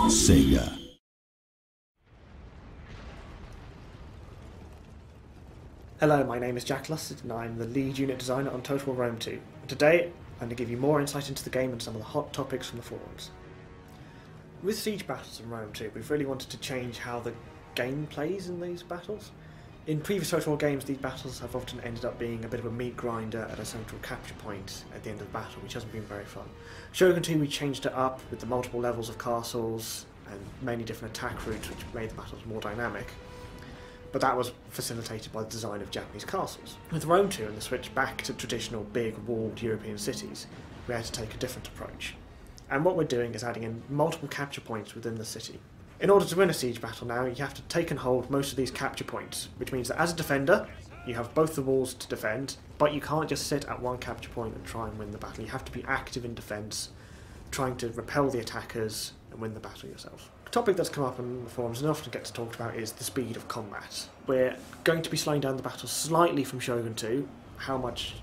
Sega. Hello, my name is Jack Lusted and I'm the lead unit designer on Total War Rome 2. Today I'm going to give you more insight into the game and some of the hot topics from the forums. With siege battles in Rome 2, we've really wanted to change how the game plays in these battles. In previous Total War games, these battles have often ended up being a bit of a meat grinder at a central capture point at the end of the battle, which hasn't been very fun. Shogun 2, we changed it up with the multiple levels of castles and many different attack routes, which made the battles more dynamic. But that was facilitated by the design of Japanese castles. With Rome 2 and the switch back to traditional big walled European cities, we had to take a different approach. And what we're doing is adding in multiple capture points within the city. In order to win a siege battle now, you have to take and hold most of these capture points, which means that as a defender, you have both the walls to defend, but you can't just sit at one capture point and try and win the battle. You have to be active in defence, trying to repel the attackers and win the battle yourself. A topic that's come up in the forums and often gets talked about is the speed of combat. We're going to be slowing down the battle slightly from Shogun 2. How much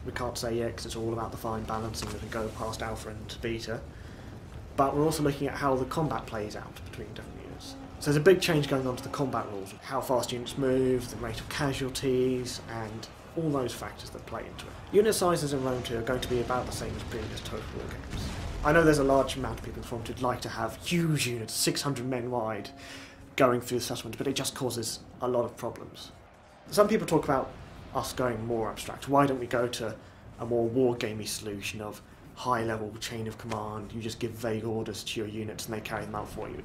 we can't say yet because it's all about the fine balancing as we go past Alpha and Beta. But we're also looking at how the combat plays out between different units. So there's a big change going on to the combat rules, how fast units move, the rate of casualties, and all those factors that play into it. Unit sizes in Rome 2 are going to be about the same as previous Total War games. I know there's a large amount of people in the forums who'd like to have huge units, 600 men wide, going through the settlement, but it just causes a lot of problems. Some people talk about us going more abstract. Why don't we go to a more wargamey solution of high-level chain of command? You just give vague orders to your units and they carry them out for you.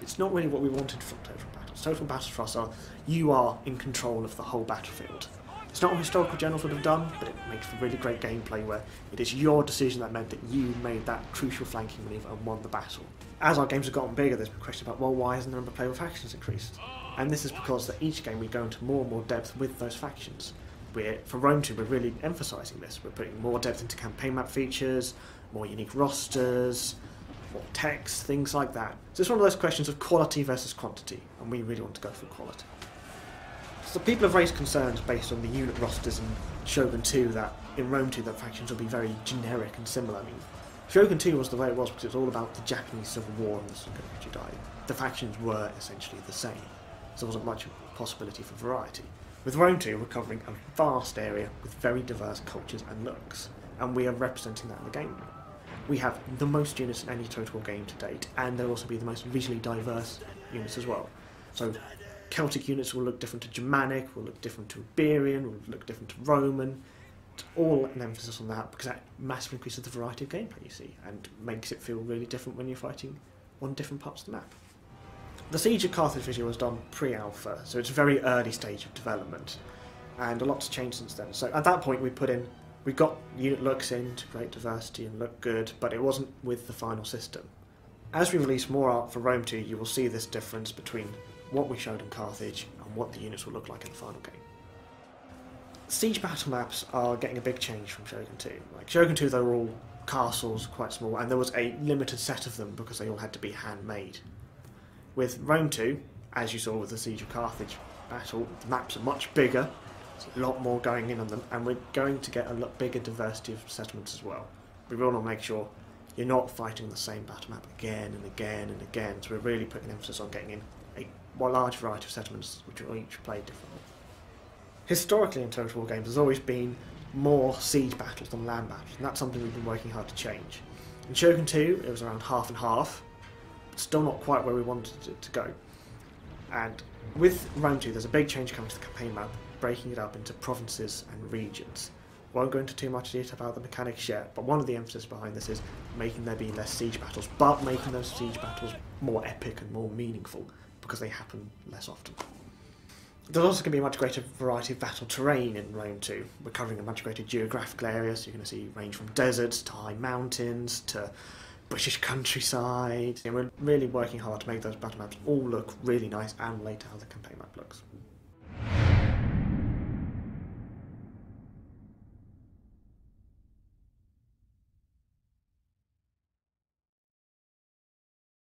It's not really what we wanted from Total Battles. Total Battles for us are, you are in control of the whole battlefield. It's not what historical generals would have done, but it makes for really great gameplay where it is your decision that meant that you made that crucial flanking maneuver and won the battle. As our games have gotten bigger, there's been questions about, well, why hasn't the number of playable factions increased? And this is because that each game we go into more and more depth with those factions. For Rome 2, we're really emphasising this. We're putting more depth into campaign map features, more unique rosters, more text, things like that. So it's one of those questions of quality versus quantity, and we really want to go for quality. So people have raised concerns based on the unit rosters in Shogun 2 that in Rome 2 that factions will be very generic and similar. I mean, Shogun 2 was the way it was because it was all about the Japanese Civil War and the Sengoku Jidai. The factions were essentially the same, so there wasn't much possibility for variety. With Rome 2 we're covering a vast area with very diverse cultures and looks, and we are representing that in the game now. We have the most units in any Total War game to date, and they'll also be the most regionally diverse units as well. So Celtic units will look different to Germanic, will look different to Iberian, will look different to Roman. It's all an emphasis on that because that massively increases the variety of gameplay you see and makes it feel really different when you're fighting on different parts of the map. The Siege of Carthage video was done pre-alpha, so it's a very early stage of development, and a lot's changed since then. So at that point we got unit looks in to create diversity and look good, but it wasn't with the final system. As we release more art for Rome 2, you will see this difference between what we showed in Carthage and what the units will look like in the final game. Siege battle maps are getting a big change from Shogun 2. Like Shogun 2 they were all castles, quite small, and there was a limited set of them because they all had to be handmade. With Rome 2, as you saw with the Siege of Carthage battle, the maps are much bigger, there's a lot more going in on them, and we're going to get a lot bigger diversity of settlements as well. We want to make sure you're not fighting the same battle map again and again and again, so we're really putting emphasis on getting in a large variety of settlements which will each play differently. Historically in Total War games there's always been more siege battles than land battles, and that's something we've been working hard to change. In Shogun 2 it was around half and half, but still not quite where we wanted it to go. And with Rome 2 there's a big change coming to the campaign map, breaking it up into provinces and regions. Won't go into too much detail about the mechanics yet, but one of the emphasis behind this is making there be less siege battles, but making those siege battles more epic and more meaningful, because they happen less often. There's also going to be a much greater variety of battle terrain in Rome 2. We're covering a much greater geographical area, so you're going to see range from deserts to high mountains to British countryside. And we're really working hard to make those battle maps all look really nice and relate to how the campaign map looks.